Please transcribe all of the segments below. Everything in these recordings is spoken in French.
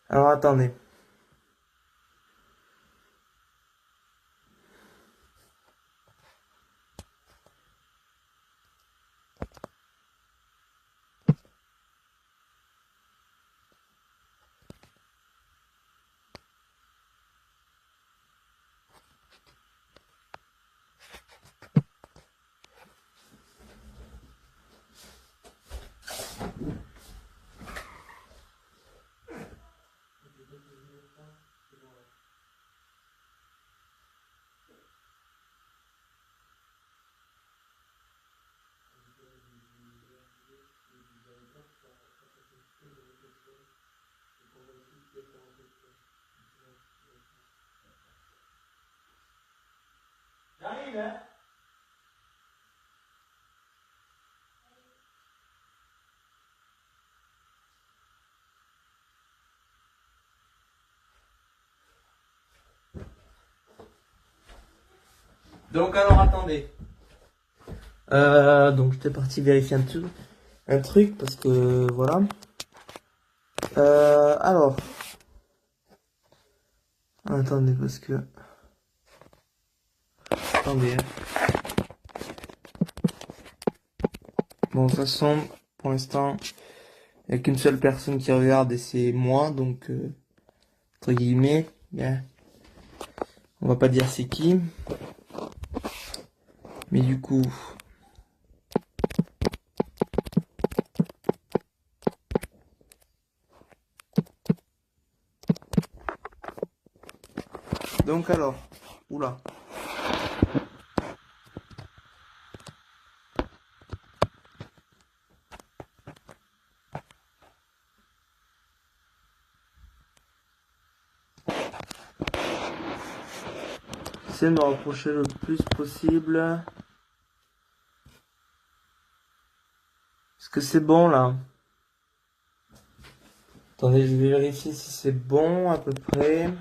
Alors attendez. J'arrive, hein. Donc alors attendez. Donc j'étais parti vérifier un truc parce que voilà. Alors, attendez parce que attendez, hein. Bon, de toute façon, pour l'instant, il n'y a qu'une seule personne qui regarde et c'est moi, donc entre guillemets, yeah. On va pas dire c'est qui, mais du coup, donc alors, oula. J'essaie de me rapprocher le plus possible. Est-ce que c'est bon là? Attendez, je vais vérifier si c'est bon à peu près.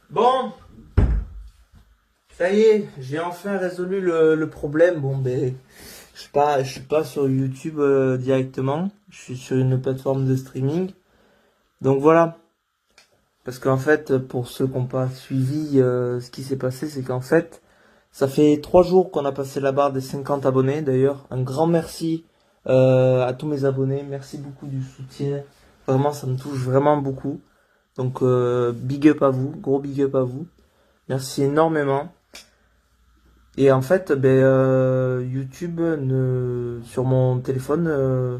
Bon, ça y est, j'ai enfin résolu le problème. Bon, ben, je suis pas sur YouTube directement. Je suis sur une plateforme de streaming. Donc voilà. Parce qu'en fait, pour ceux qui n'ont pas suivi ce qui s'est passé, c'est qu'en fait, ça fait 3 jours qu'on a passé la barre des 50 abonnés. D'ailleurs, un grand merci à tous mes abonnés. Merci beaucoup du soutien. Vraiment, ça me touche vraiment beaucoup. Donc, big up à vous, gros big up à vous. Merci énormément. Et en fait, ben, YouTube sur mon téléphone,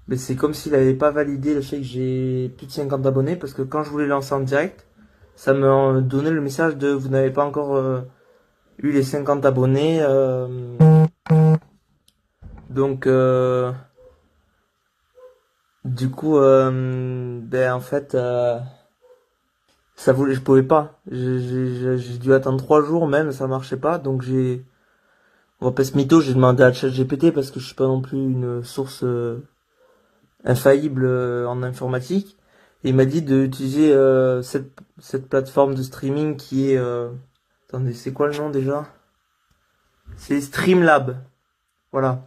ben, c'est comme s'il n'avait pas validé le fait que j'ai plus de 50 abonnés parce que quand je voulais lancer en direct, ça me donnait le message de vous n'avez pas encore eu les 50 abonnés. Donc, du coup, ben, en fait, ça voulait, je pouvais pas. J'ai dû attendre 3 jours même, ça marchait pas. Donc on va pas se mytho, j'ai demandé à ChatGPT parce que je suis pas non plus une source infaillible en informatique. Et il m'a dit d'utiliser cette plateforme de streaming qui est... attendez, c'est quoi le nom déjà? C'est Streamlab. Voilà.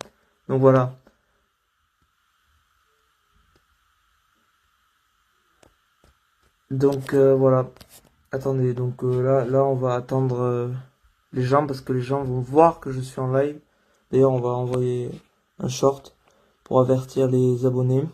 Donc voilà. Donc voilà. Attendez, donc là on va attendre les gens parce que les gens vont voir que je suis en live. D'ailleurs on va envoyer un short pour avertir les abonnés.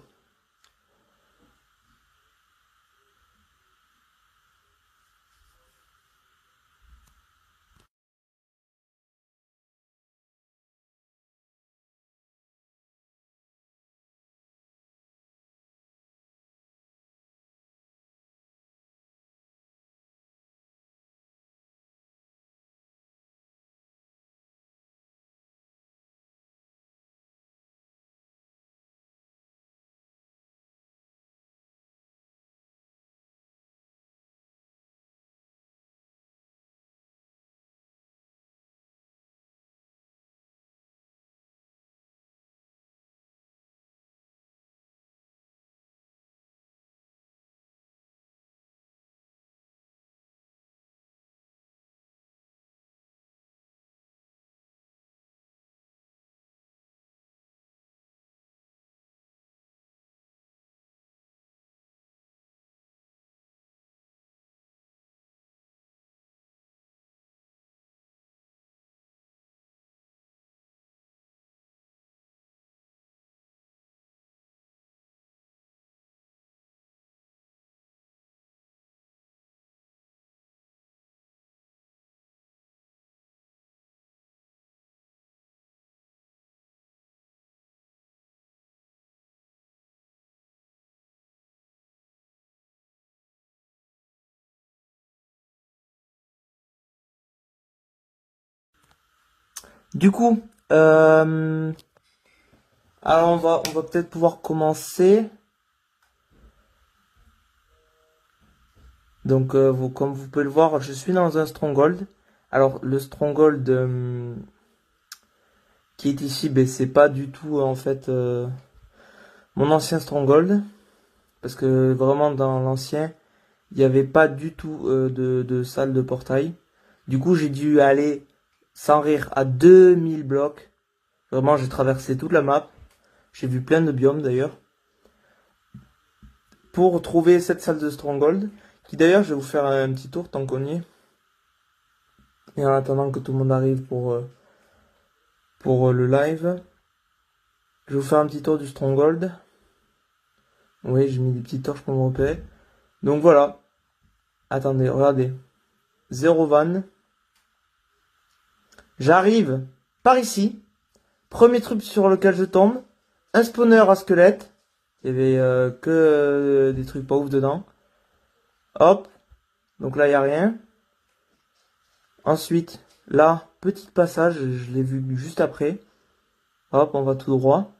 Du coup, alors on va peut-être pouvoir commencer. Donc, comme vous pouvez le voir, je suis dans un stronghold. Alors, le stronghold qui est ici, ben, c'est pas du tout en fait mon ancien stronghold. Parce que vraiment, dans l'ancien, il n'y avait pas du tout de salle de portail. Du coup, j'ai dû aller, sans rire, à 2000 blocs. Vraiment, j'ai traversé toute la map. J'ai vu plein de biomes d'ailleurs. Pour trouver cette salle de stronghold. Qui d'ailleurs, je vais vous faire un petit tour tant qu'on y est. Et en attendant que tout le monde arrive pour le live. Je vais vous faire un petit tour du stronghold. Oui, j'ai mis des petites torches pour me repérer. Donc voilà. Attendez, regardez. Zéro van. J'arrive par ici. Premier truc sur lequel je tombe. Un spawner à squelette. Il y avait que des trucs pas ouf dedans. Hop. Donc là, il n'y a rien. Ensuite, là, petit passage. Je l'ai vu juste après. Hop, on va tout droit.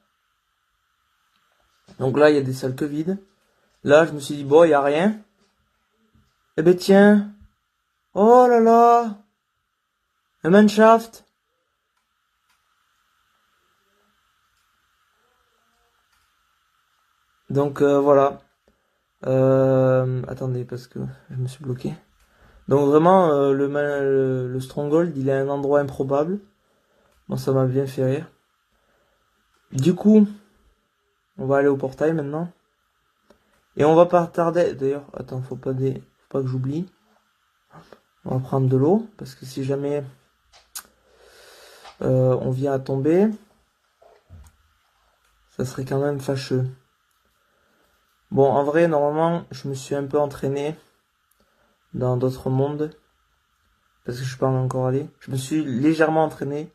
Donc là, il y a des salles que vides. Là, je me suis dit, bon, il n'y a rien. Eh ben tiens. Oh là là. Un manshaft. Donc voilà. Attendez, parce que je me suis bloqué. Donc vraiment, le Stronghold, il est à un endroit improbable. Bon, ça m'a bien fait rire. Du coup, on va aller au portail maintenant. Et on va pas tarder. D'ailleurs, attends, faut pas que j'oublie. On va prendre de l'eau, parce que si jamais on vient à tomber, ça serait quand même fâcheux. Bon, en vrai, normalement, je me suis un peu entraîné dans d'autres mondes. Parce que je suis pas encore allé. Je me suis légèrement entraîné.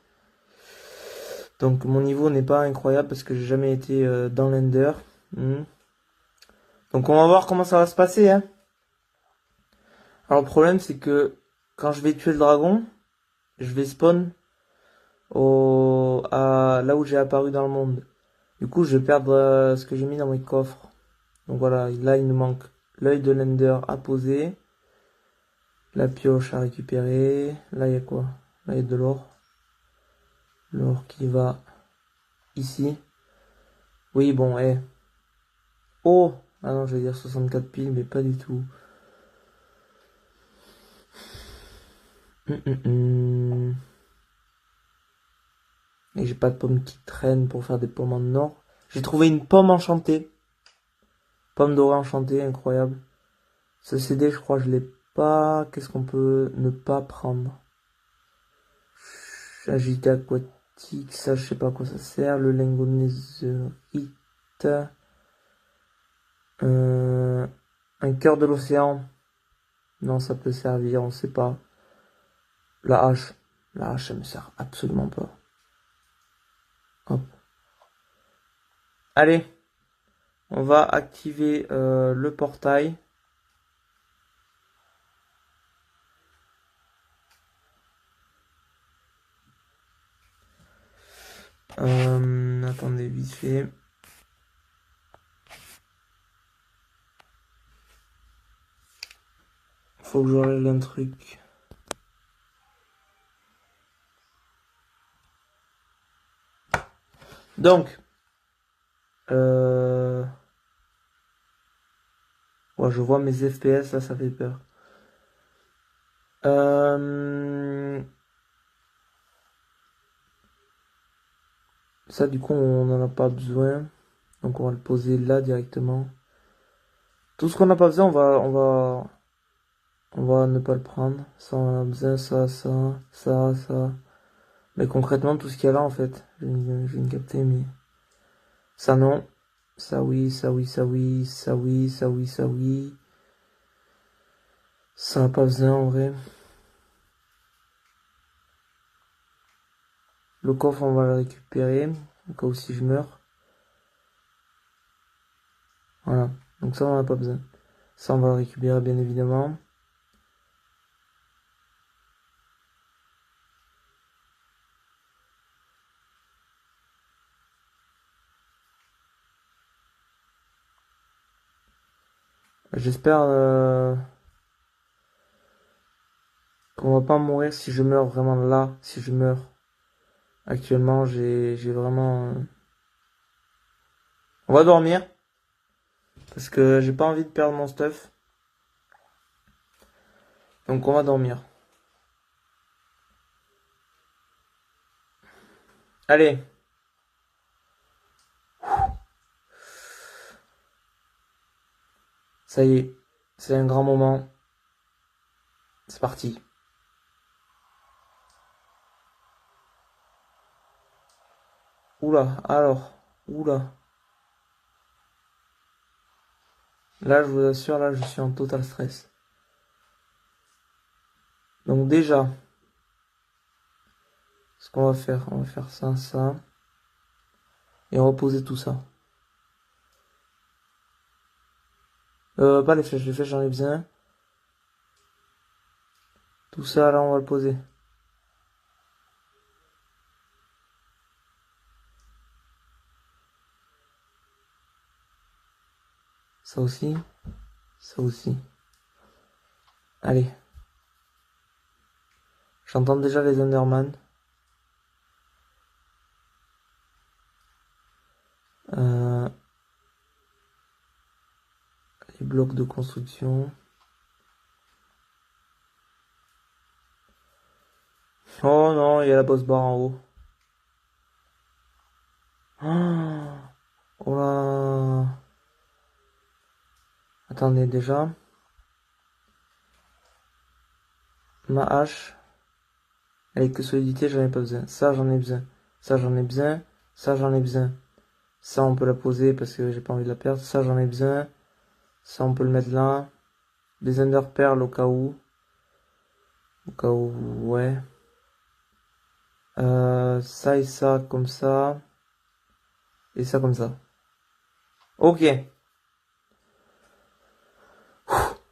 Donc mon niveau n'est pas incroyable parce que j'ai jamais été dans l'Ender. Donc on va voir comment ça va se passer. Hein. Alors le problème c'est que quand je vais tuer le dragon, je vais spawn là où j'ai apparu dans le monde. Du coup je vais perdre ce que j'ai mis dans mes coffres. Donc voilà, là il nous manque l'œil de l'Ender à poser. La pioche à récupérer. Là il y a quoi? Là il y a de l'or. L'or qui va ici. Oui bon, Oh! Ah non, je vais dire 64 piles, mais pas du tout. Et j'ai pas de pommes qui traînent pour faire des pommes en or. J'ai trouvé une pomme enchantée. Pomme dorée enchantée, incroyable. Ce CD, je crois, je l'ai pas. Qu'est-ce qu'on peut ne pas prendre? Agité aquatique, ça, je sais pas à quoi ça sert. Le lingonésierite. Un cœur de l'océan. Non, ça peut servir, on sait pas. La hache. La hache, elle me sert absolument pas. Hop. Allez, on va activer le portail. Attendez, vite fait. Faut que je règle un truc. Donc, ouais, je vois mes FPS, là, ça fait peur. Ça, du coup, on n'en a pas besoin. Donc, on va le poser là directement. Tout ce qu'on n'a pas besoin, on va ne pas le prendre. Ça, on a besoin, ça. Mais concrètement, tout ce qu'il y a là, en fait, je viens de capter, mais ça non. Ça oui, ça oui, ça oui, ça oui, ça oui, ça oui. Ça n'a pas besoin en vrai. Le coffre, on va le récupérer. Au cas où si je meurs. Voilà. Donc ça, on n'a pas besoin. Ça, on va le récupérer bien évidemment. J'espère qu'on va pas mourir si je meurs vraiment là. Si je meurs. Actuellement, j'ai vraiment... On va dormir. Parce que j'ai pas envie de perdre mon stuff. Donc on va dormir. Allez. Ça y est. C'est un grand moment. C'est parti. Oula, alors. Oula. Là, je vous assure, là, je suis en total stress. Donc déjà, ce qu'on va faire ça, ça. Et on va poser tout ça. Pas les flèches j'en ai besoin. Tout ça, là, on va le poser. Ça aussi. Ça aussi. Allez. J'entends déjà les Enderman. Euh, les blocs de construction. Oh non, il y a la boss bar en haut. Ah, oh là. Attendez déjà. Ma hache. Avec que solidité, j'en ai pas besoin. Ça, j'en ai besoin. Ça, j'en ai besoin. Ça, j'en ai besoin. Ça, on peut la poser parce que j'ai pas envie de la perdre. Ça, j'en ai besoin. Ça, on peut le mettre là. Des Ender Pearls au cas où. Au cas où, ouais. Ça et ça comme ça. Et ça comme ça. Ok.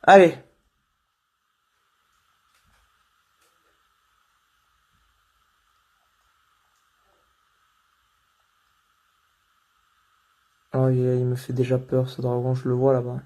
Allez. Oh, il me fait déjà peur ce dragon, je le vois là-bas.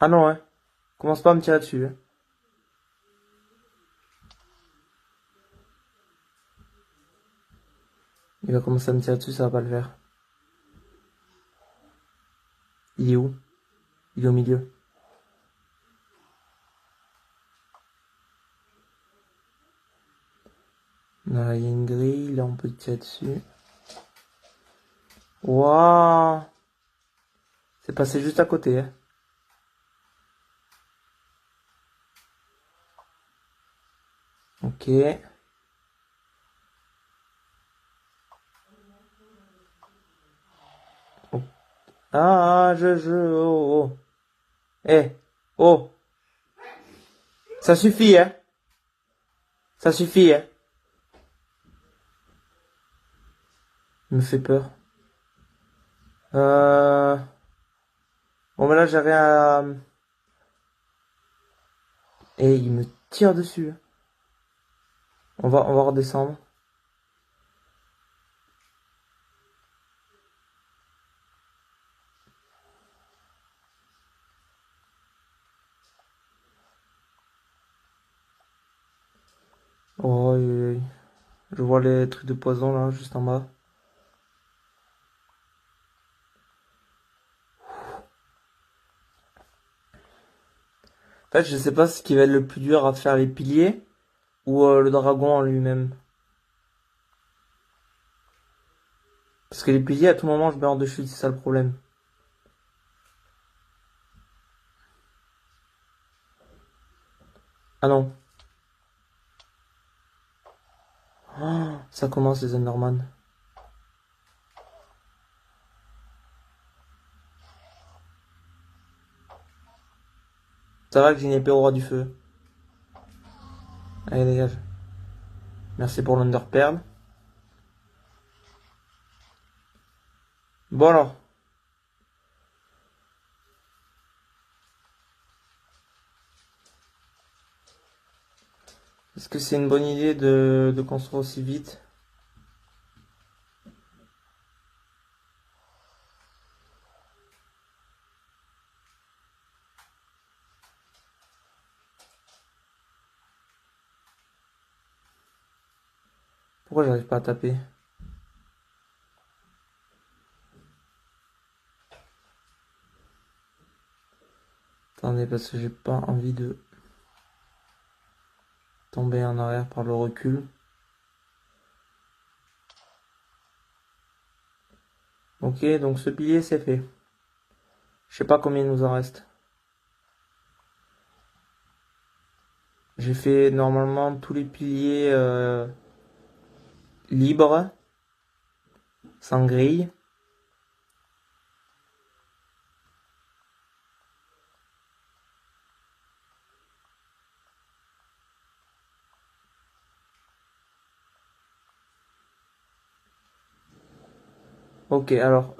Ah non, ouais. Commence pas à me tirer dessus, hein. Il va commencer à me tirer dessus, ça va pas le faire. Il est où? Il est au milieu. Là, il y a une grille, là on peut tirer dessus. Waouh! C'est passé juste à côté, hein. Ok. Oh. Ah, oh, oh. Eh, oh. Ça suffit, hein. Ça suffit, hein. Il me fait peur. Euh... Bon, mais là, j'ai rien à... Et il me tire dessus. On va redescendre. Oh, je vois les trucs de poison là, juste en bas. En fait, je sais pas ce qui va être le plus dur à faire les piliers ou le dragon en lui-même. Parce que les piliers, à tout moment, je meurs de chute, c'est ça le problème. Ah non. Oh, ça commence les Enderman. Ça va que j'ai une épée au roi du feu. Allez, dégage. Merci pour l'underpearl. Bon alors. Est-ce que c'est une bonne idée de construire aussi vite? Pourquoi j'arrive pas à taper? Attendez, parce que j'ai pas envie de tomber en arrière par le recul. Ok, donc ce pilier c'est fait. Je sais pas combien il nous en reste. J'ai fait normalement tous les piliers libres, sans grille. Ok, alors,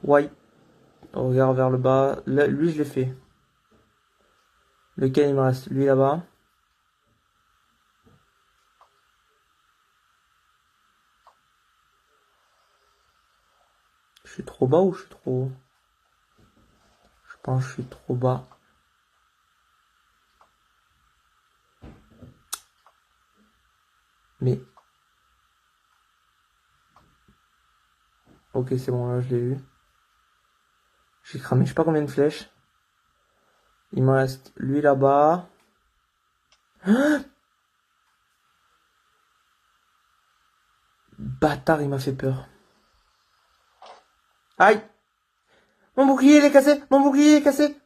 ouais, on regarde vers le bas. Là, lui, je l'ai fait. Lequel il me reste? Lui là-bas. Je suis trop bas ou je suis trop haut? Je pense que je suis trop bas. Mais, ok, c'est bon, là, je l'ai eu. J'ai cramé, je sais pas combien de flèches. Il me reste lui là-bas. Bâtard, il m'a fait peur. Aïe! Mon bouclier, il est cassé! Mon bouclier est cassé!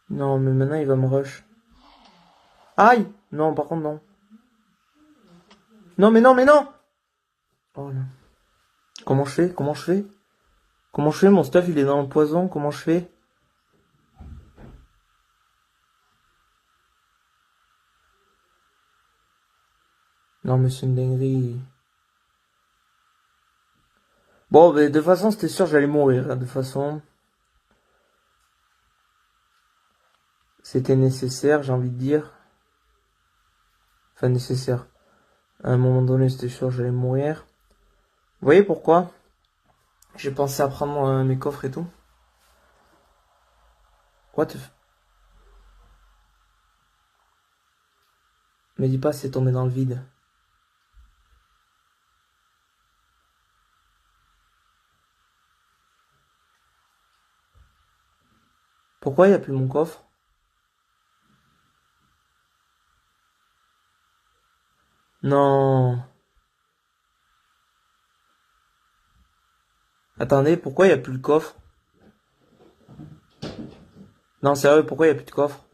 Non, mais maintenant, il va me rush. Aïe! Non, par contre, non. Non, mais non, mais non! Oh là. Comment je fais? Comment je fais? Comment je fais? Mon stuff, il est dans le poison. Comment je fais? Non, mais c'est une dinguerie. Bon, mais de toute façon, c'était sûr, j'allais mourir. Hein, de toute façon, c'était nécessaire, j'ai envie de dire. Enfin, nécessaire. À un moment donné, c'était sûr, j'allais mourir. Vous voyez pourquoi j'ai pensé à prendre mes coffres et tout? What the Me dis pas, c'est tombé dans le vide. Pourquoi il n'y a plus mon coffre? Non. Attendez, pourquoi il n'y a plus le coffre? Non, sérieux, pourquoi il n'y a plus de coffre?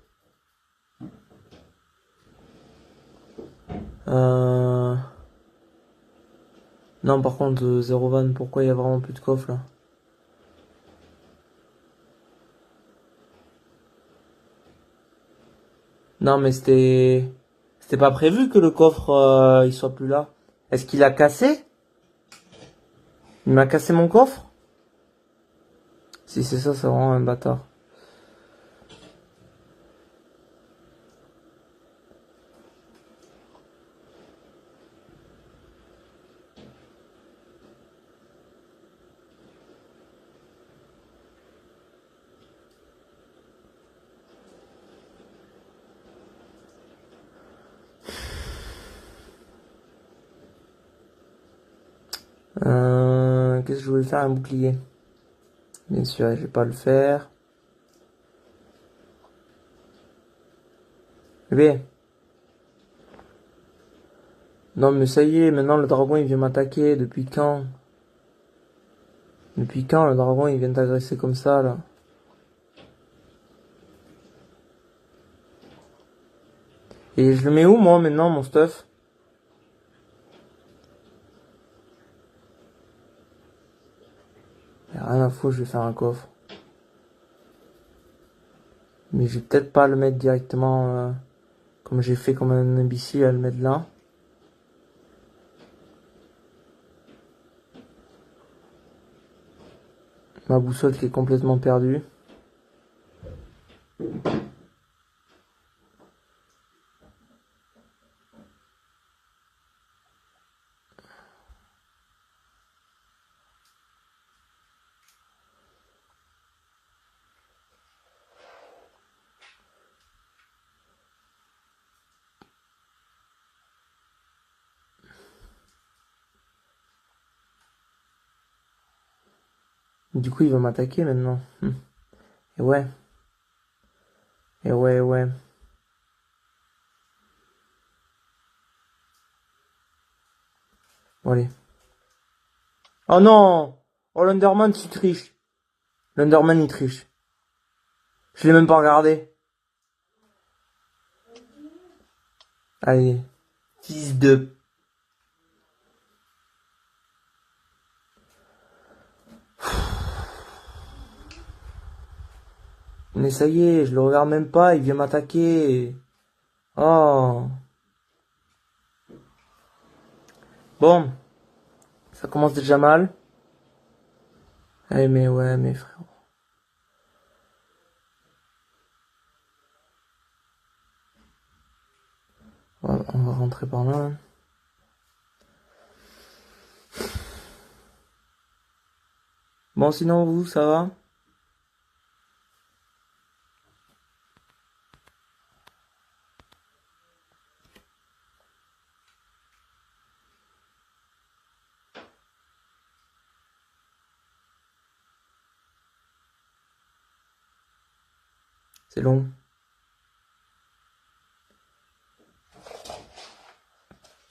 Euh... Non, par contre, Zero Van, pourquoi il y a vraiment plus de coffre là? Non, mais c'était pas prévu que le coffre il soit plus là. Est-ce qu'il a cassé? Il m'a cassé mon coffre? Si c'est ça, c'est vraiment un bâtard. Qu'est-ce que je voulais faire? Un bouclier. Bien sûr, je vais pas le faire. Bébé. Non, mais ça y est, maintenant le dragon il vient m'attaquer. Depuis quand? Depuis quand le dragon il vient t'agresser comme ça là? Et je le mets où moi maintenant mon stuff? Y'a rien à foutre, je vais faire un coffre. Mais je vais peut-être pas le mettre directement, comme j'ai fait comme un imbécile à le mettre là. Ma boussole qui est complètement perdue. Du coup, il va m'attaquer maintenant. Et ouais. Et ouais, ouais. Bon, allez. Oh non! Oh, l'Underman, il triche. L'Underman, il triche. Je l'ai même pas regardé. Allez. Fils de... Mais ça y est, je le regarde même pas, il vient m'attaquer. Oh. Bon. Ça commence déjà mal. Eh mais ouais, mes frères. On va rentrer par là. Bon, sinon, vous, ça va? C'est long.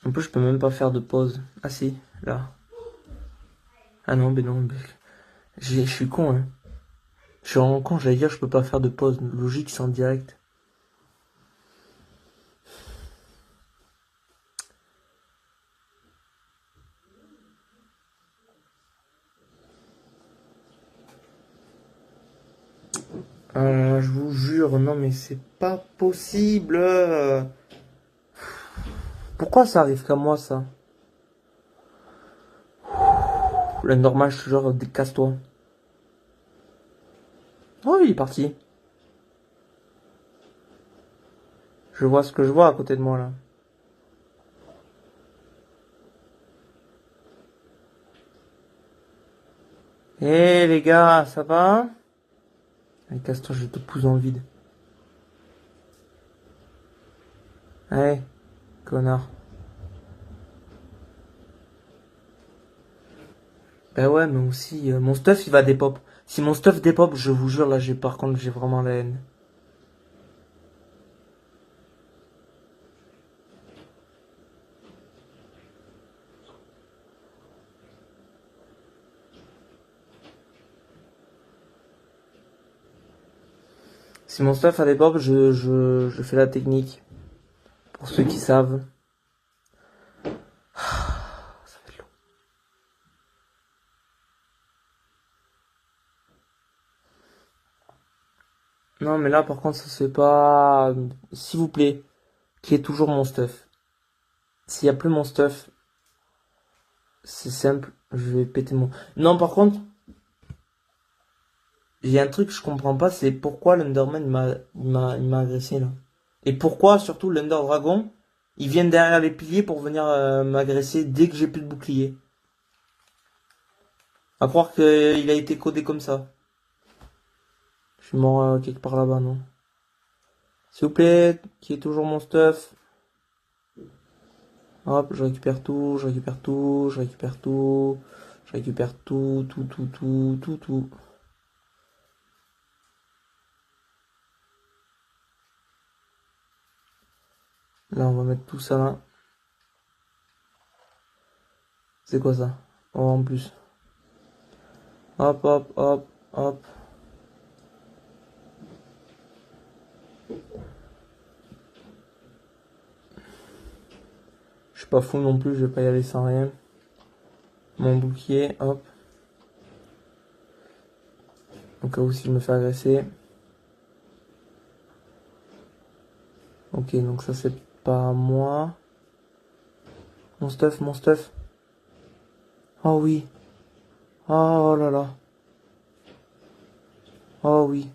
En plus, je peux même pas faire de pause. Ah si, là. Ah non, mais non, mais... Je suis con, hein. Je suis vraiment con, j'allais dire je peux pas faire de pause. Logique, c'est en direct. Je vous jure, non mais c'est pas possible. Pourquoi ça arrive qu'à moi, ça? Le normal, je suis genre, casse-toi. Oh, il est parti. Je vois ce que je vois à côté de moi, là. Eh les gars, ça va? Allez, casse-toi, je te pousse dans le vide. Allez, connard. Bah ouais, mais aussi, mon stuff, il va dépop. Si mon stuff dépop, je vous jure, là, par contre, j'ai vraiment la haine. Si mon stuff a dépop, je fais la technique. Pour ceux qui savent. Ça va être long. Non, mais là, par contre, ça se fait pas. S'il vous plaît, qui est toujours mon stuff. S'il y a plus mon stuff, c'est simple, je vais péter mon. Non, par contre, il y a un truc que je comprends pas, c'est pourquoi l'Underman il m'a agressé là. Et pourquoi surtout l'Under Dragon, ils viennent derrière les piliers pour venir m'agresser dès que j'ai plus de bouclier. À croire qu'il a été codé comme ça. Je suis mort quelque part là-bas, non? S'il vous plaît, qui est toujours mon stuff. Hop, je récupère tout, je récupère tout, je récupère tout, je récupère tout, tout, tout, tout, tout, tout. Là, on va mettre tout ça là. C'est quoi ça? Oh, en plus. Hop, hop, hop, hop. Je suis pas fou non plus, je vais pas y aller sans rien. Mon bouclier, hop. Au cas où si je me fais agresser. Ok, donc ça c'est pas à moi. Mon stuff, mon stuff. Oh oui. Oh là là. Oh oui.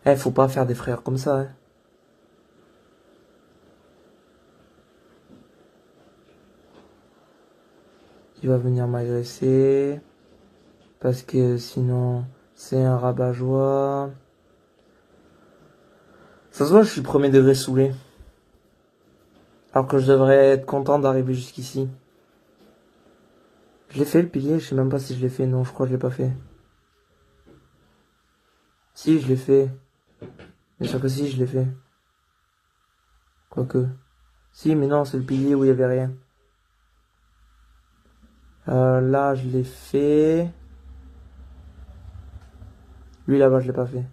Eh, faut pas faire des frères comme ça, hein. Il va venir m'agresser. Parce que sinon, c'est un rabat-joie. Ça se voit, je suis premier degré saoulé. Alors que je devrais être content d'arriver jusqu'ici. Je l'ai fait le pilier, je sais même pas si je l'ai fait. Non, je crois que je l'ai pas fait. Si, je l'ai fait. Bien sûr que si, je l'ai fait. Quoique. Si, mais non, c'est le pilier où il y avait rien. Là, je l'ai fait. Lui, là-bas, je l'ai pas fait.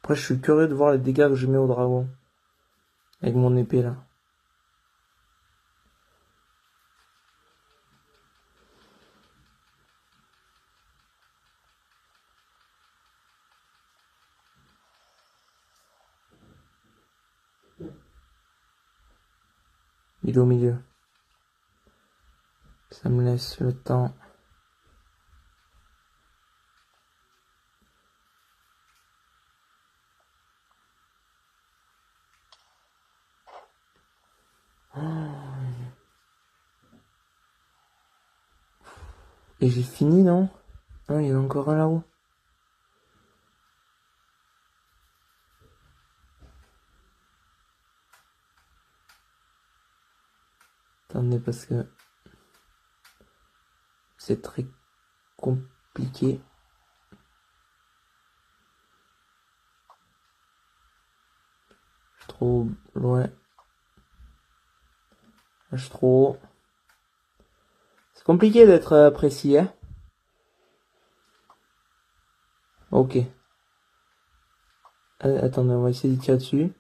Après, je suis curieux de voir les dégâts que je mets au dragon. Avec mon épée, là. Il est au milieu. Ça me laisse le temps. Et j'ai fini, non? Non, il y en a encore un là-haut. Attendez, parce que c'est très compliqué. Je suis trop loin. Je suis trop haut. C'est compliqué d'être précis, hein? Ok. Attendez, on va essayer de tirer dessus.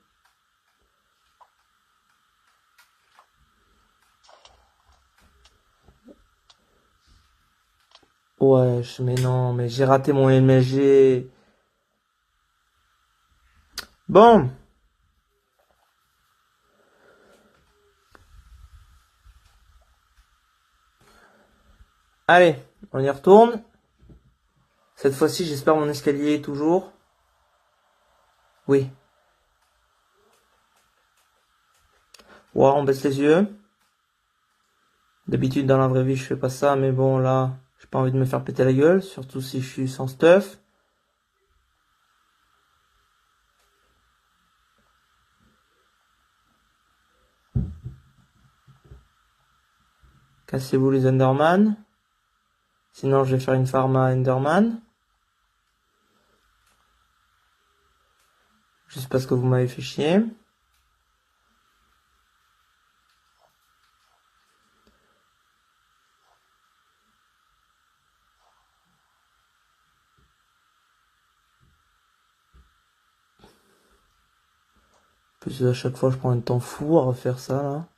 Ouais, mais non, mais j'ai raté mon MSG. Bon, allez, on y retourne. Cette fois-ci, j'espère mon escalier est toujours. Oui. Ouais, on baisse les yeux. D'habitude, dans la vraie vie, je fais pas ça, mais bon, là, j'ai pas envie de me faire péter la gueule, surtout si je suis sans stuff. Cassez-vous les Enderman. Sinon, je vais faire une farm à Enderman. Juste parce que vous m'avez fait chier. En plus, à chaque fois, je prends un temps fou à refaire ça, là.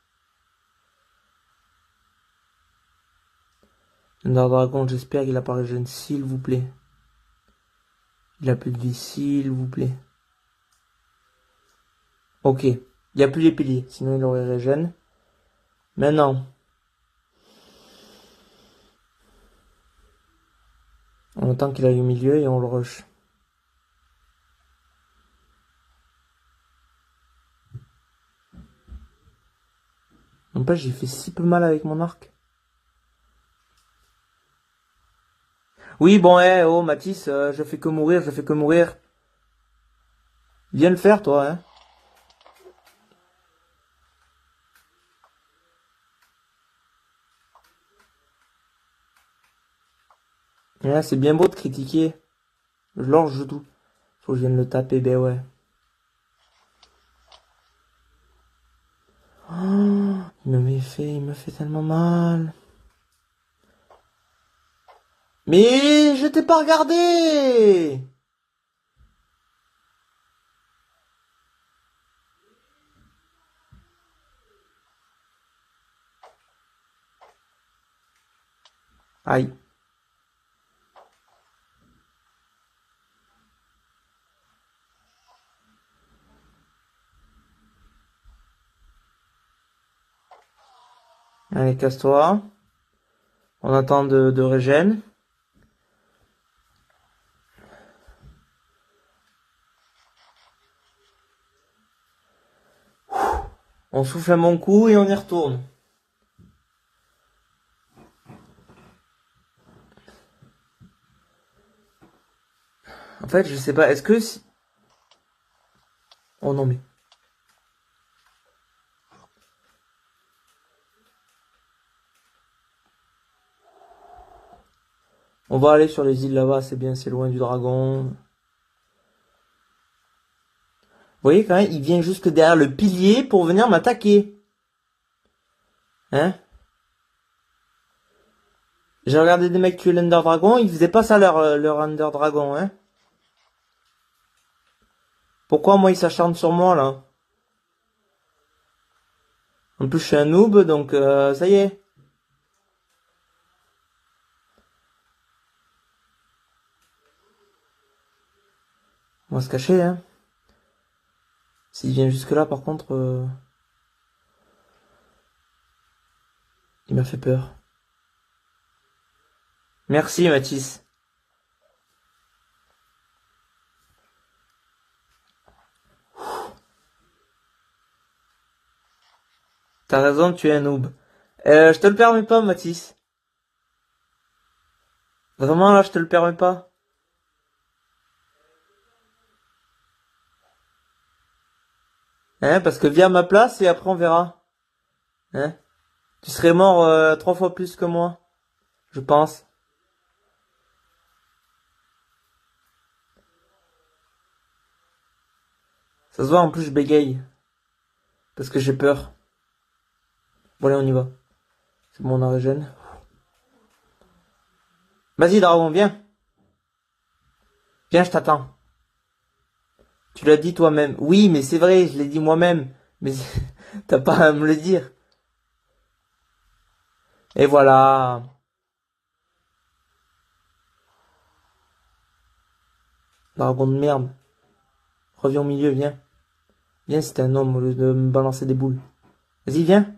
Ender Dragon, j'espère qu'il apparaît jeune, s'il vous plaît. Il a plus de vie, s'il vous plaît. Ok. Il n'y a plus les piliers, sinon il aurait régène. Maintenant. On attend qu'il aille au milieu et on le rush. N'empêche, j'ai fait si peu mal avec mon arc. Oui, bon, oh, Mathis, je fais que mourir, je fais que mourir. Viens le faire, toi, hein. Ouais, c'est bien beau de critiquer. Je lance tout. Faut que je vienne le taper, ben ouais. Oh, il me met fait, il me fait tellement mal. Mais je t'ai pas regardé! Aïe. Allez, casse-toi. On attend de régène. On souffle un bon coup et on y retourne. En fait, je sais pas, est-ce que si... Oh non mais... On va aller sur les îles là-bas, c'est bien, c'est loin du dragon. Vous voyez quand même, il vient jusque derrière le pilier pour venir m'attaquer. Hein? J'ai regardé des mecs tuer l'Ender Dragon, ils faisaient pas ça leur Ender Dragon, hein? Pourquoi moi ils s'acharnent sur moi là? En plus je suis un noob, donc ça y est. On va se cacher, hein? S'il vient jusque là, par contre, il m'a fait peur. Merci Mathis. T'as raison, tu es un noob. Je te le permets pas, Mathis. Vraiment, là, je te le permets pas. Hein, parce que viens à ma place et après on verra. Hein? Tu serais mort 3 fois plus que moi, je pense. Ça se voit, en plus je bégaye. Parce que j'ai peur. Bon, allez, on y va. C'est bon, on a régène. Vas-y, dragon, viens. Viens, je t'attends. Tu l'as dit toi-même. Oui, mais c'est vrai, je l'ai dit moi-même. Mais t'as pas à me le dire. Et voilà. Dragon de merde. Reviens au milieu, viens. Viens, c'est un homme au lieu de me balancer des boules. Vas-y, viens.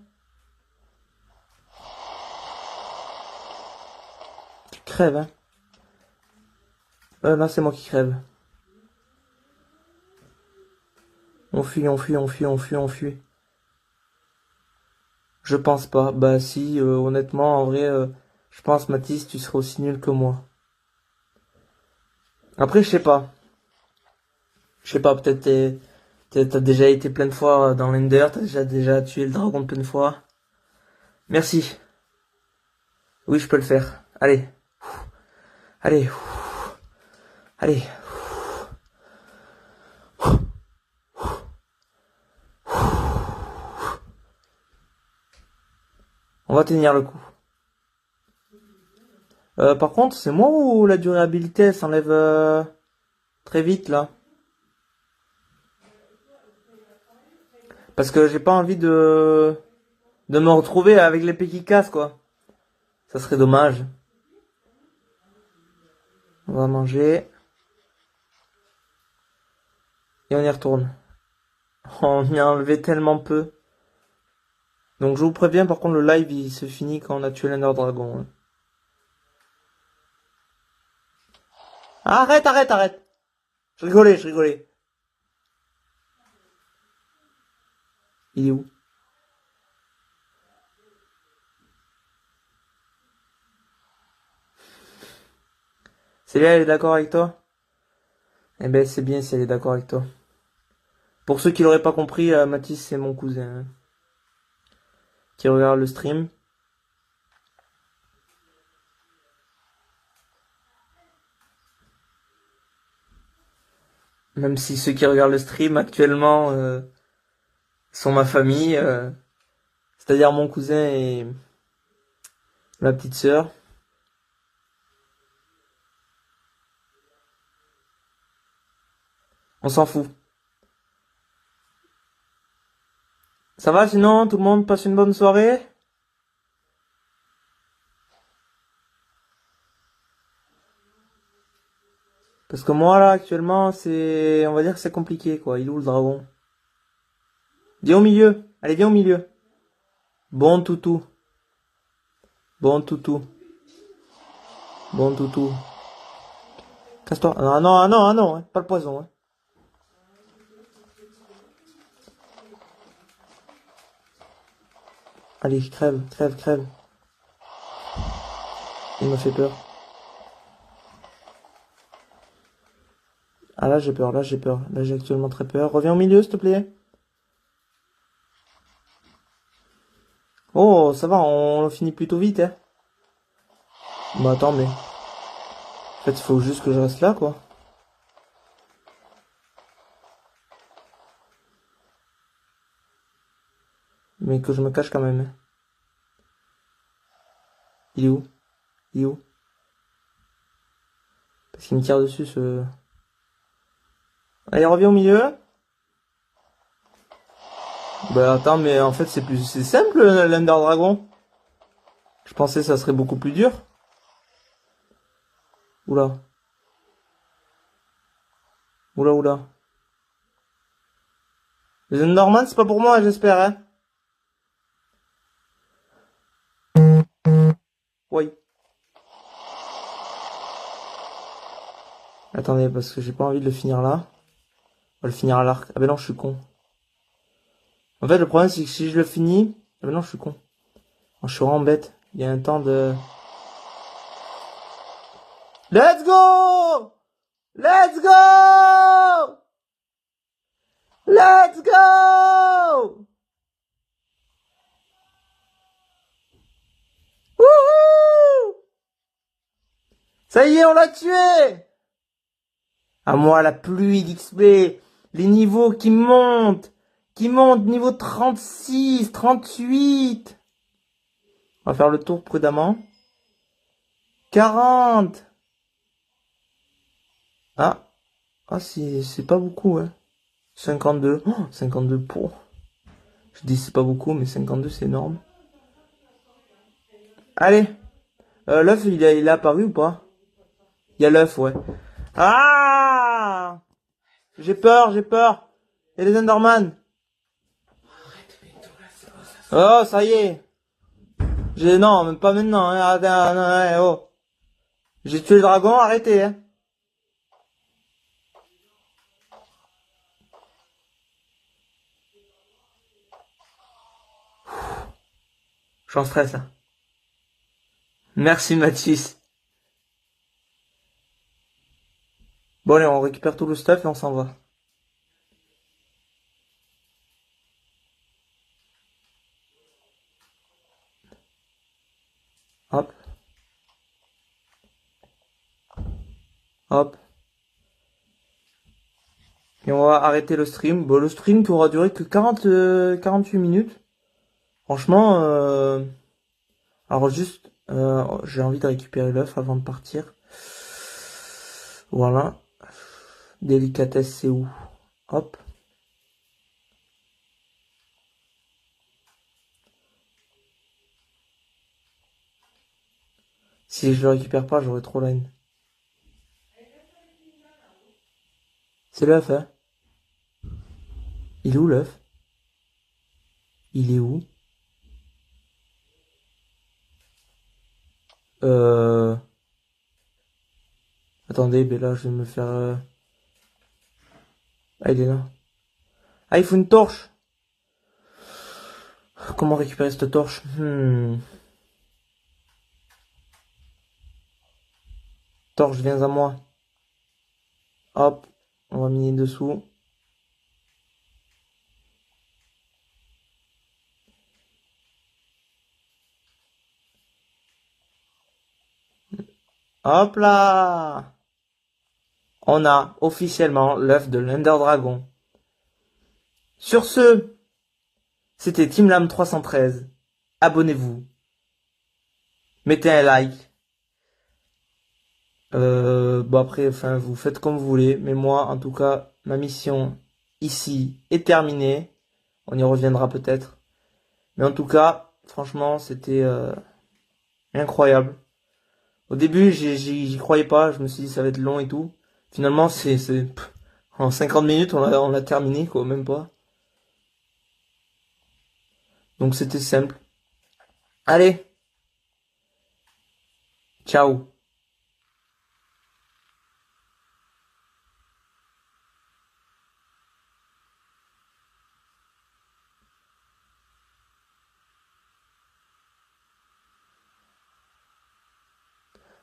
Tu crèves, hein. Là, c'est moi qui crève. On fuit, on fuit, on fuit, on fuit, on fuit. Je pense pas. Bah si, honnêtement, en vrai, je pense, Mathis, tu serais aussi nul que moi. Après, je sais pas. Je sais pas, peut-être t'as déjà été plein de fois dans l'Ender, t'as déjà tué le dragon plein de fois. Merci. Oui, je peux le faire. Allez. Allez. Allez. On va tenir le coup. Par contre, c'est moi ou la durabilité elle s'enlève très vite là? Parce que j'ai pas envie de me retrouver avec l'épée qui casse quoi. Ça serait dommage. On va manger. Et on y retourne. On y a enlevé tellement peu. Donc je vous préviens, par contre le live il se finit quand on a tué l'Ender Dragon. Arrête, arrête, arrête. Je rigolais, je rigolais. Il est où? Célia, elle est d'accord avec toi? Eh ben c'est bien si elle est d'accord avec toi. Pour ceux qui l'auraient pas compris, Mathis c'est mon cousin, hein, qui regarde le stream. Même si ceux qui regardent le stream actuellement sont ma famille, c'est-à-dire mon cousin et ma petite sœur. On s'en fout. Ça va sinon? Tout le monde passe une bonne soirée? Parce que moi là actuellement c'est... On va dire que c'est compliqué quoi. Il est où le dragon? Viens au milieu. Allez viens au milieu. Bon toutou. Bon toutou. Bon toutou. Casse-toi. Ah non, ah non, ah non, hein. Pas le poison. Hein. Allez, crève, crève, crève. Il m'a fait peur. Ah là j'ai peur, là j'ai peur. Là j'ai actuellement très peur. Reviens au milieu s'il te plaît. Oh, ça va, on le finit plutôt vite, hein. Bah attends, mais... En fait, il faut juste que je reste là, quoi. Mais que je me cache quand même. Hein. Il est où? Il est où? Parce qu'il me tire dessus, ce... Allez, reviens au milieu. Bah attends, mais en fait, c'est simple, l'Ender Dragon. Je pensais que ça serait beaucoup plus dur. Oula. Oula, oula. Les Enderman, c'est pas pour moi, j'espère, hein. Oui. Attendez, parce que j'ai pas envie de le finir là. On va le finir à l'arc. Ah ben non, je suis con. En fait, le problème, c'est que si je le finis... Ah ben non, je suis con. Oh, je suis vraiment bête. Il y a un temps de... Let's go! Let's go! Let's go! Wouhou! Ça y est, on l'a tué! À moi, la pluie d'XP. Les niveaux qui montent. Qui montent. Niveau 36, 38. On va faire le tour prudemment. 40. Ah. Ah, c'est pas beaucoup, hein. 52. Oh, 52 pour. Je dis c'est pas beaucoup, mais 52 c'est énorme. Allez. L'œuf, il est apparu ou pas? Il y a l'œuf, ouais. Ah! J'ai peur, j'ai peur. Il y a les Enderman. Oh, ça y est. Non, même pas maintenant. Hein. Attends, non, ouais, oh. J'ai tué le dragon, arrêtez. Hein. Je suis en stress là. Merci Mathis. Bon allez, on récupère tout le stuff et on s'en va. Hop. Hop. Et on va arrêter le stream. Bon, le stream qui aura duré que 48 minutes. Franchement, alors juste, j'ai envie de récupérer l'œuf avant de partir. Voilà. Délicatesse, c'est où? Hop. Si je le récupère pas, j'aurai trop la haine. C'est l'œuf, hein? Il est où l'œuf? Il est où? Attendez, mais là, je vais me faire... Ah, il est là. Ah, il faut une torche. Comment récupérer cette torche? Torche, viens à moi. Hop, on va miner dessous. Hop là! On a officiellement l'œuf de l'Ender Dragon. Sur ce, c'était Team 313. Abonnez-vous. Mettez un like. Bon après, enfin, vous faites comme vous voulez, mais moi, en tout cas, ma mission ici est terminée. On y reviendra peut-être. Mais en tout cas, franchement, c'était incroyable. Au début, j'y croyais pas. Je me suis dit ça va être long et tout. Finalement, en 50 minutes, on l'a terminé, quoi, même pas. Donc c'était simple. Allez, ciao.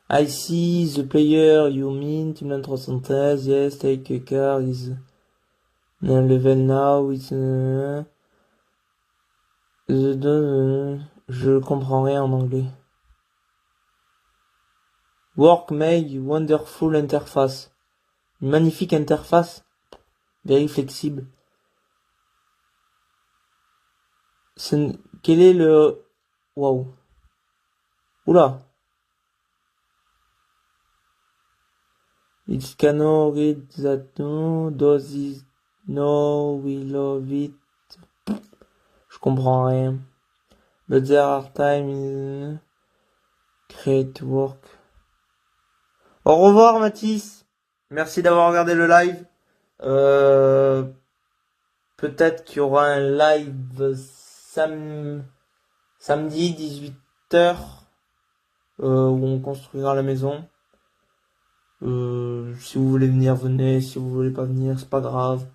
I see the player you mean, Team 313, yes, take a car is level now, it's je comprends rien en anglais. Work made wonderful interface. Une magnifique interface, very flexible. Quel est le... Waouh. Oula. It cannot read that no, does it, no, we love it. Je comprends rien. But there are time in great work. Au revoir Mathis. Merci d'avoir regardé le live. Peut-être qu'il y aura un live samedi 18h où on construira la maison. Si vous voulez venir, venez. Si vous voulez pas venir, c'est pas grave.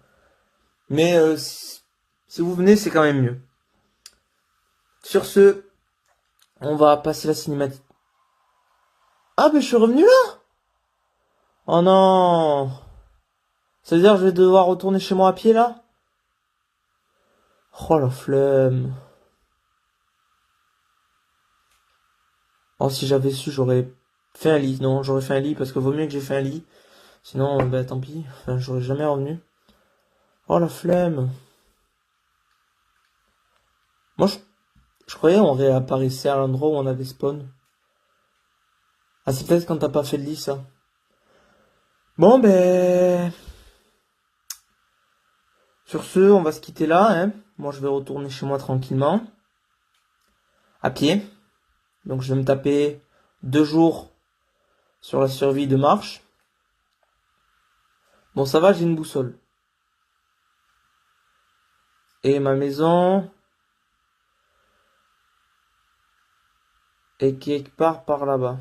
Mais si vous venez, c'est quand même mieux. Sur ce, on va passer la cinématique. Ah, mais je suis revenu là? Oh non! Ça veut dire que je vais devoir retourner chez moi à pied là? Oh la flemme. Oh, si j'avais su, j'aurais fait un lit. Non, j'aurais fait un lit parce que vaut mieux que j'ai fait un lit. Sinon, bah tant pis. Enfin, j'aurais jamais revenu. Oh la flemme. Moi, je croyais on réapparaissait à l'endroit où on avait spawn. Ah, c'est peut-être quand t'as pas fait le lit, ça. Bon, ben... Sur ce, on va se quitter là, hein. Moi, je vais retourner chez moi tranquillement. À pied. Donc, je vais me taper 2 jours sur la survie de marche. Bon, ça va, j'ai une boussole. Et ma maison est quelque part par là-bas.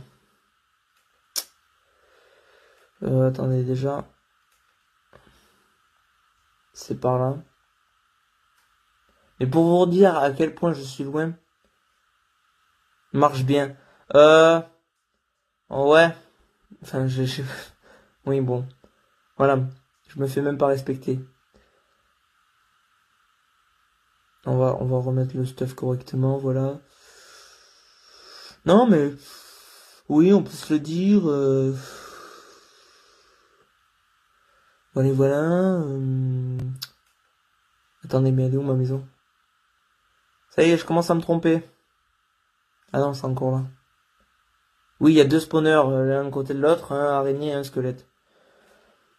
Attendez, déjà. C'est par là. Mais pour vous dire à quel point je suis loin, marche bien. Euh, ouais. Enfin, oui, bon. Voilà. Je me fais même pas respecter. On va remettre le stuff correctement, voilà. Non, mais oui, on peut se le dire. Allez, voilà. Attendez, mais elle est où ma maison? Ça y est, je commence à me tromper. Ah non, c'est encore là. Oui, il y a 2 spawners, l'un à côté de l'autre, un araignée et un squelette.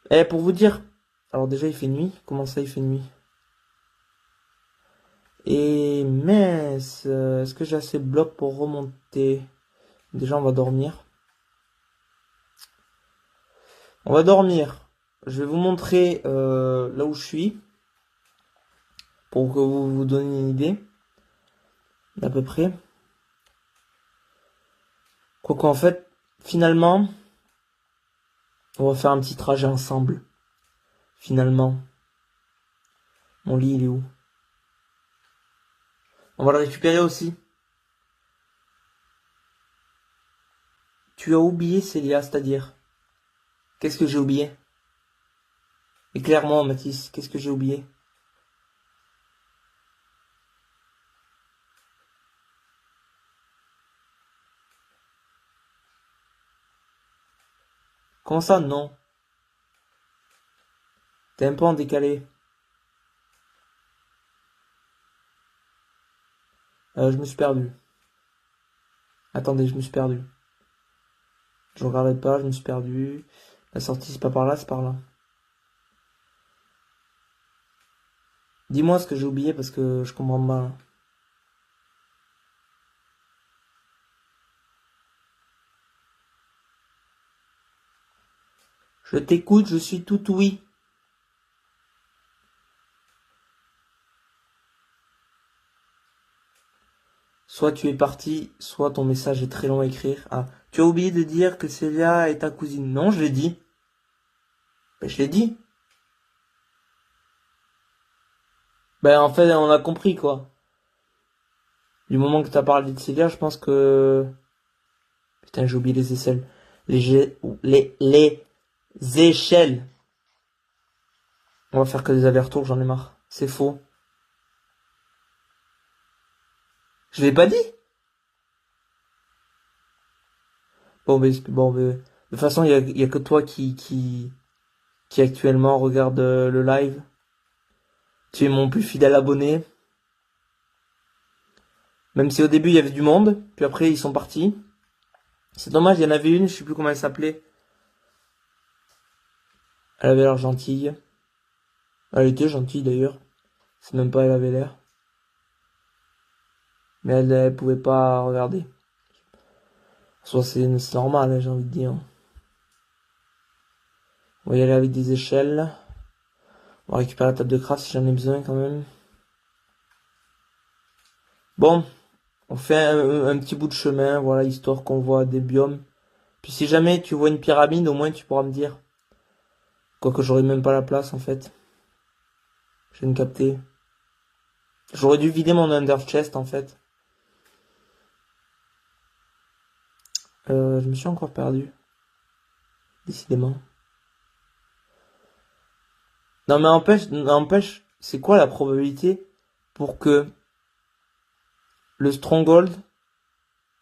Eh, pour vous dire. Alors déjà, il fait nuit. Comment ça, il fait nuit? Et mince, est-ce que j'ai assez de blocs pour remonter? Déjà, on va dormir. On va dormir. Je vais vous montrer là où je suis. Pour que vous vous donniez une idée. D'à peu près. Quoi qu'en fait, finalement, on va faire un petit trajet ensemble. Finalement. Mon lit, il est où? On va le récupérer aussi. Tu as oublié Célia, c'est-à-dire? Qu'est-ce que j'ai oublié? Éclaire-moi, Mathis, qu'est-ce que j'ai oublié? Comment ça, non? T'es un peu en décalé. Je me suis perdu. Attendez, je me suis perdu. Je regardais pas, je me suis perdu. La sortie, c'est pas par là, c'est par là. Dis-moi ce que j'ai oublié parce que je comprends pas. Je t'écoute, je suis tout oui. Soit tu es parti, soit ton message est très long à écrire. Ah, tu as oublié de dire que Célia est ta cousine. Non, je l'ai dit. Ben, je l'ai dit. Ben, en fait, on a compris, quoi. Du moment que t'as parlé de Célia, je pense que... Putain, j'ai oublié les aisselles. Les échelles. On va faire que des allers-retours, j'en ai marre. C'est faux. Je l'ai pas dit? Bon, de toute façon, il y a que toi qui actuellement regarde le live. Tu es mon plus fidèle abonné. Même si au début il y avait du monde, puis après ils sont partis. C'est dommage, il y en avait une, je sais plus comment elle s'appelait. Elle avait l'air gentille. Elle était gentille d'ailleurs. C'est même pas elle avait l'air. Mais elle pouvait pas regarder. Soit c'est normal, hein, j'ai envie de dire. On va y aller avec des échelles. On va récupérer la table de craft si j'en ai besoin quand même. Bon, on fait un petit bout de chemin, voilà, histoire qu'on voit des biomes. Puis si jamais tu vois une pyramide, au moins tu pourras me dire. Quoique j'aurais même pas la place en fait. Je viens de capter. J'aurais dû vider mon under chest en fait. Je me suis encore perdu. Décidément. Non mais n'empêche, c'est quoi la probabilité pour que le stronghold,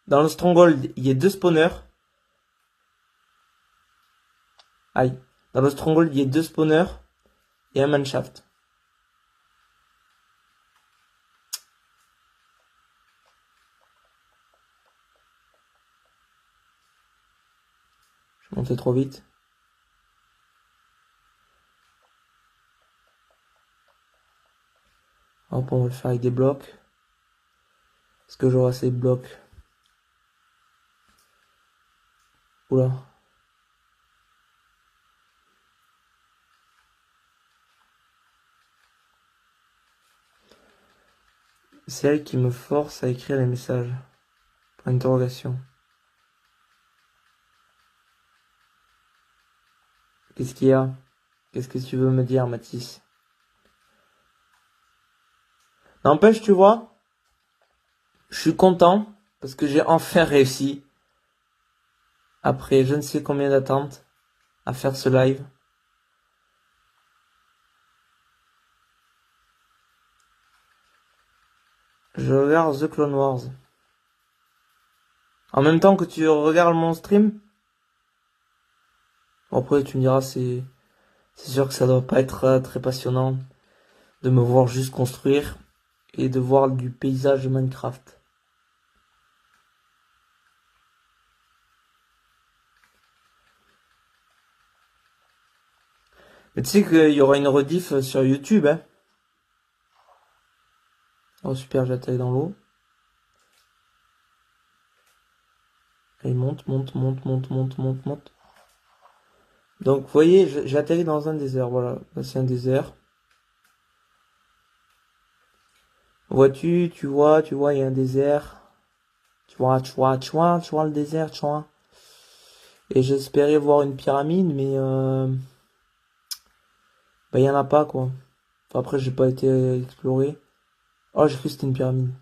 dans le stronghold, il y ait deux spawners. Aïe. Dans le stronghold, il y ait deux spawners et un manshaft. Je suis monté trop vite. Hop, on va le faire avec des blocs. Est-ce que j'aurai assez de blocs? Oula. C'est elle qui me force à écrire les messages. Point d'interrogation. Qu'est-ce qu'il y a? Qu'est-ce que tu veux me dire, Mathis? N'empêche, tu vois, je suis content parce que j'ai enfin réussi, après je ne sais combien d'attentes, à faire ce live. Je regarde The Clone Wars. En même temps que tu regardes mon stream. Bon, après, tu me diras, c'est sûr que ça doit pas être très passionnant de me voir juste construire et de voir du paysage de Minecraft. Mais tu sais qu'il y aura une rediff sur YouTube, hein. Oh super, j'atterris dans l'eau. Et monte. Donc, vous voyez, j'atterris dans un désert, voilà. Là, c'est un désert. Vois-tu, tu vois, il y a un désert. Tu vois le désert, tu vois. Et j'espérais voir une pyramide, mais bah, il y en a pas, quoi. Enfin, après, j'ai pas été exploré. Oh, j'ai cru que c'était une pyramide.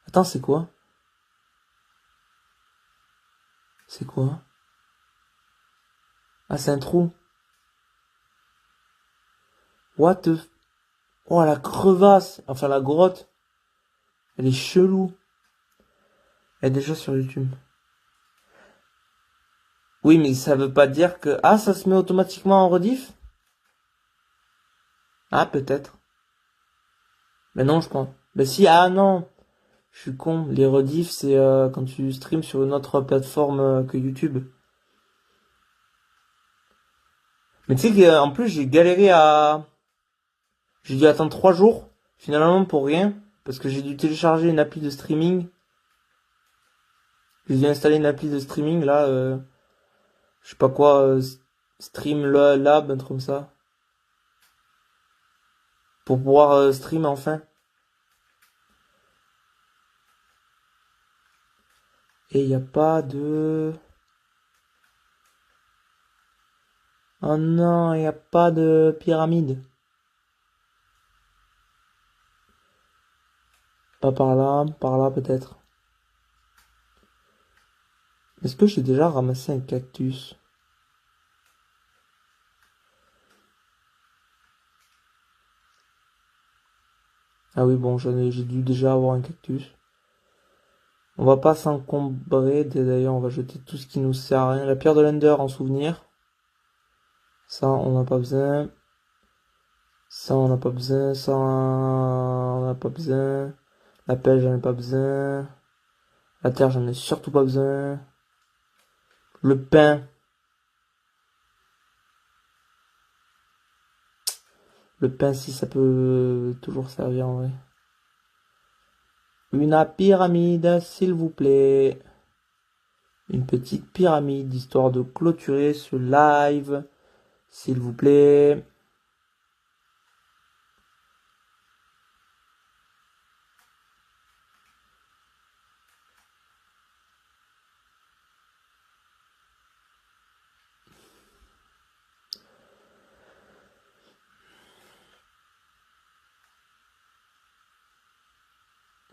Attends, c'est quoi? C'est quoi? Ah, c'est un trou. What the... Oh, la crevasse. Enfin, la grotte. Elle est chelou. Elle est déjà sur YouTube. Oui, mais ça veut pas dire que... Ah, ça se met automatiquement en rediff? Ah, peut-être. Mais non, je crois. Ben si, ah non. Je suis con. Les rediffs, c'est quand tu streams sur une autre plateforme que YouTube. Mais tu sais qu'en plus, j'ai galéré à... J'ai dû attendre 3 jours, finalement, pour rien. Parce que j'ai dû télécharger une appli de streaming. J'ai dû installer une appli de streaming, là, je sais pas quoi, Streamlab, un truc comme ça. Pour pouvoir stream enfin. Et il n'y a pas de... Oh non, il n'y a pas de pyramide. Pas par là peut-être. Est-ce que j'ai déjà ramassé un cactus? Ah oui, bon, j'ai dû déjà avoir un cactus. On va pas s'encombrer, d'ailleurs, on va jeter tout ce qui nous sert à rien. La pierre de l'Ender en souvenir. Ça, on n'a pas besoin. Ça, on n'a pas besoin. Ça, on n'a pas besoin. La pelle, j'en ai pas besoin. La terre, j'en ai surtout pas besoin. Le pain. Le pain, si ça peut toujours servir en vrai. Une pyramide, s'il vous plaît. Une petite pyramide, histoire de clôturer ce live. S'il vous plaît.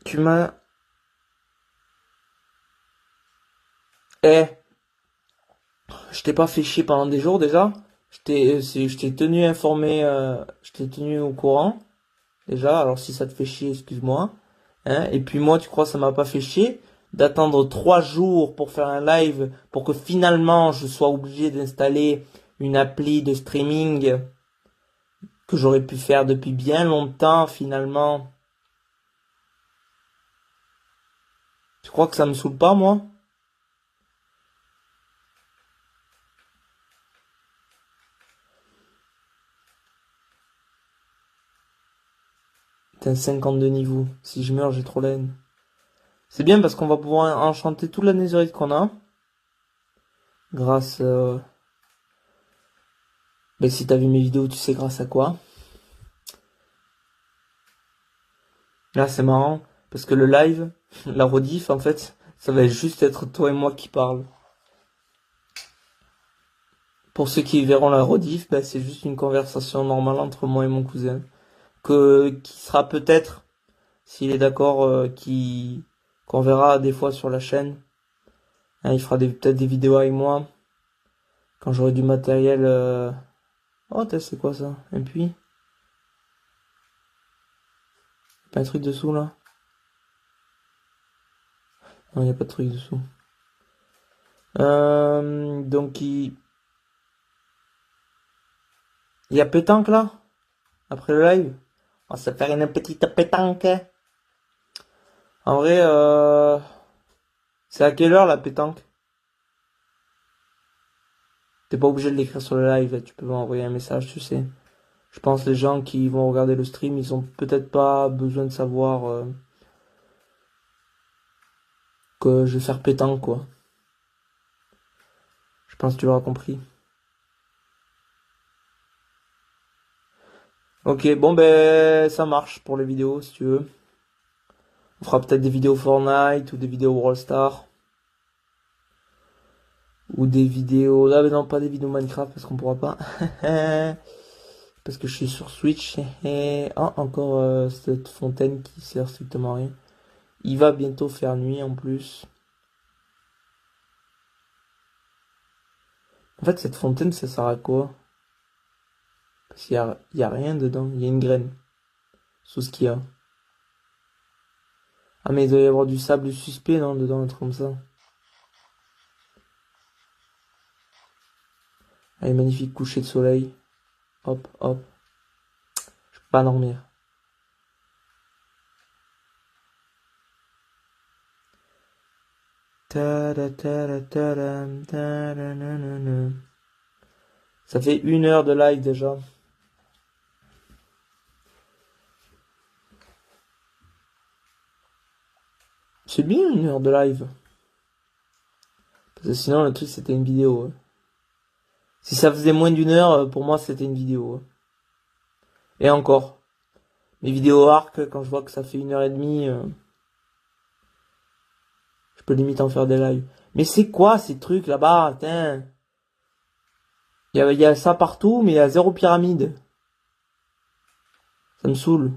Tu m'as... Eh, je t'ai pas fait chier pendant des jours déjà. Je t'ai tenu informé, je t'ai tenu au courant. Déjà, alors si ça te fait chier, excuse-moi. Hein, et puis moi, tu crois que ça m'a pas fait chier d'attendre 3 jours pour faire un live pour que finalement je sois obligé d'installer une appli de streaming que j'aurais pu faire depuis bien longtemps finalement. Tu crois que ça me saoule pas, moi? T'as 52 niveaux. Si je meurs, j'ai trop la haine. C'est bien parce qu'on va pouvoir enchanter toute la netherite qu'on a. Grâce... Ben, si t'as vu mes vidéos, tu sais grâce à quoi. Là, c'est marrant. Parce que le live, la rediff, en fait, ça va juste être toi et moi qui parlent. Pour ceux qui verront la rediff, ben, c'est juste une conversation normale entre moi et mon cousin. Qui sera peut-être, s'il est d'accord, qu'on verra des fois sur la chaîne. Hein, il fera peut-être des vidéos avec moi. Quand j'aurai du matériel... Oh, c'est quoi ça? Un puits? Pas un truc dessous, là? Non, il n'y a pas de truc dessous. Donc, il y a pétanque, là? Après le live? On va se faire une petite pétanque. En vrai, c'est à quelle heure, la pétanque? T'es pas obligé de l'écrire sur le live, tu peux m'envoyer un message, tu sais. Je pense que les gens qui vont regarder le stream, ils ont peut-être pas besoin de savoir que je vais faire pétanque, quoi. Je pense que tu l'auras compris. Ok, bon ben ça marche pour les vidéos si tu veux. On fera peut-être des vidéos Fortnite ou des vidéos Brawl Stars. Ou des vidéos... Ah mais non, pas des vidéos Minecraft parce qu'on pourra pas. Parce que je suis sur Switch. Ah, encore cette fontaine qui sert strictement à rien. Il va bientôt faire nuit en plus. En fait, cette fontaine, ça sert à quoi? Parce qu'il y a rien dedans. Il y a une graine. Sous ce qu'il y a. Ah mais il doit y avoir du sable suspect, non, dedans, un truc comme ça. Allez, magnifique coucher de soleil. Hop, hop. Je peux pas dormir. Ça fait 1 heure de live déjà. C'est bien 1 heure de live. Parce que sinon, le truc, c'était une vidéo. Ouais. Si ça faisait moins d'1 heure, pour moi, c'était une vidéo. Ouais. Et encore. Mes vidéos arc, quand je vois que ça fait 1 heure et demie, je peux limite en faire des lives. Mais c'est quoi ces trucs là-bas? Putain. Il y a ça partout, mais il y a 0 pyramide. Ça me saoule.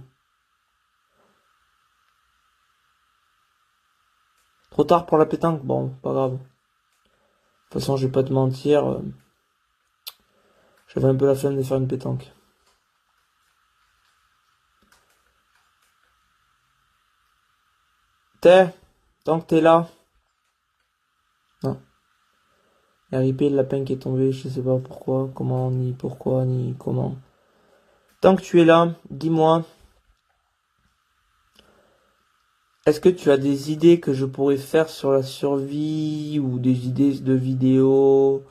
Trop tard pour la pétanque? Bon, pas grave. De toute façon, je vais pas te mentir. J'avais un peu la flemme de faire une pétanque. Tant que t'es là. Non. Il y a RIP le lapin qui est tombé, je sais pas pourquoi, comment, ni pourquoi, ni comment. Tant que tu es là, dis-moi, est-ce que tu as des idées que je pourrais faire sur la survie, ou des idées de vidéos,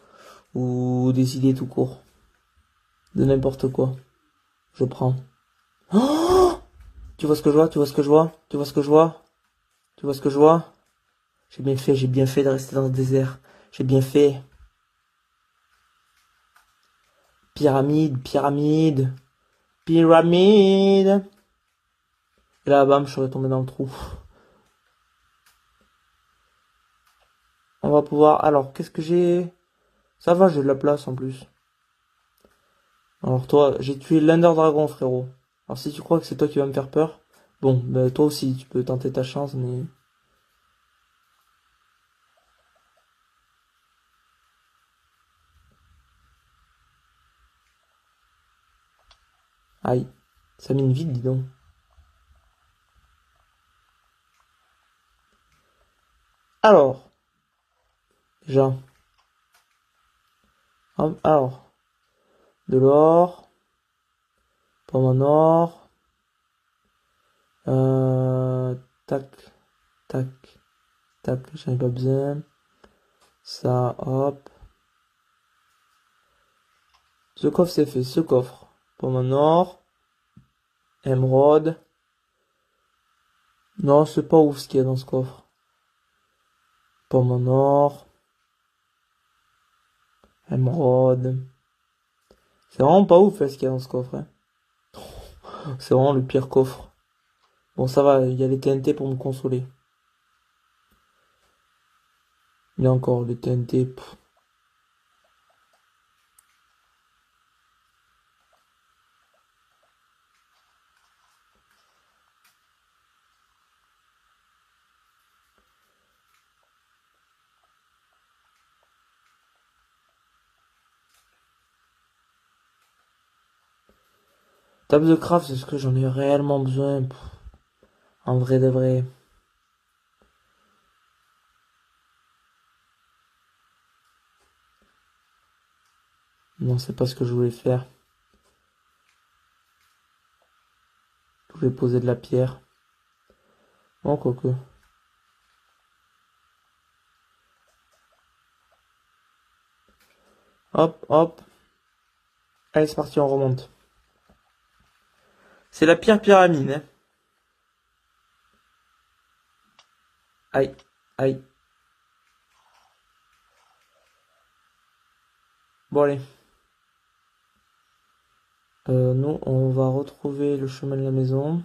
ou des idées tout court? De n'importe quoi. Je prends. Oh, tu vois ce que je vois? Tu vois ce que je vois? Tu vois ce que je vois? Tu vois ce que je vois? J'ai bien fait de rester dans le désert. J'ai bien fait. Pyramide, pyramide, pyramide. Et là, bam, je serais tombé dans le trou. On va pouvoir... Alors, qu'est-ce que j'ai? Ça va, j'ai de la place en plus. Alors toi, j'ai tué l'Ender Dragon, frérot. Alors si tu crois que c'est toi qui vas me faire peur, bon, bah, toi aussi, tu peux tenter ta chance, mais... Aïe, ça mine vite, dis donc. Alors, déjà, alors, de l'or, pomme en or, tac, tac, tac, j'en ai pas besoin. Ça, hop. Ce coffre c'est fait, ce coffre. Pomme en or, émeraude. Non, c'est pas ouf ce qu'il y a dans ce coffre. Pomme en or, émeraude. C'est vraiment pas ouf ce qu'il y a dans ce coffre. Hein. C'est vraiment le pire coffre. Bon, ça va, il y a les TNT pour me consoler. Il y a encore les TNT. Pff. Table de craft, est-ce que j'en ai réellement besoin? Pff. En vrai de vrai. Non, c'est pas ce que je voulais faire. Je voulais poser de la pierre. Oh, quoique. Hop, hop. Allez, c'est parti, on remonte. C'est la pire pyramide, hein. Aïe, aïe. Bon, allez. Nous, on va retrouver le chemin de la maison.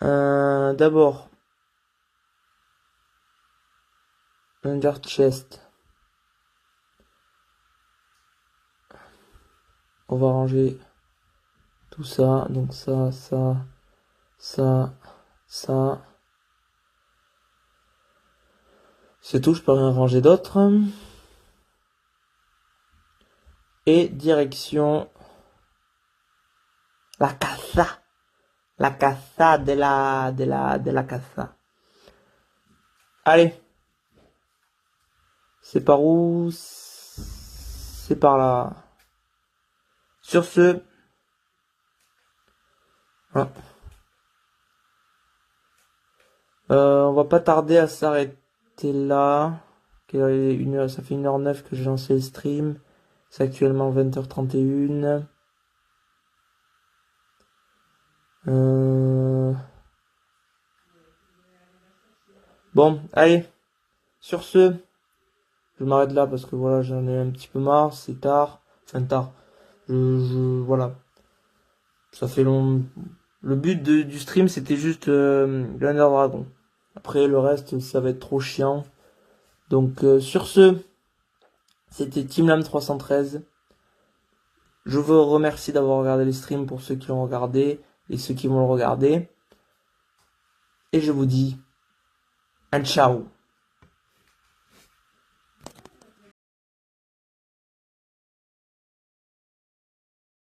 D'abord, Under chest. On va ranger tout ça. Donc ça, ça, ça, ça. C'est tout, je peux rien ranger d'autre. Et direction la casa. La casa de la casa. Allez. C'est par où? C'est par là. Sur ce, voilà. On va pas tarder à s'arrêter là. Ça fait 1h09 que j'ai lancé le stream. C'est actuellement 20h31. Bon, allez. Sur ce, je m'arrête là parce que voilà, j'en ai un petit peu marre. C'est tard. Enfin, tard. Voilà. Ça fait long. Le but du stream, c'était juste l'Under Dragon. Après, le reste, ça va être trop chiant. Donc, sur ce, c'était TeamLam313. Je vous remercie d'avoir regardé les streams pour ceux qui l'ont regardé et ceux qui vont le regarder. Et je vous dis un ciao.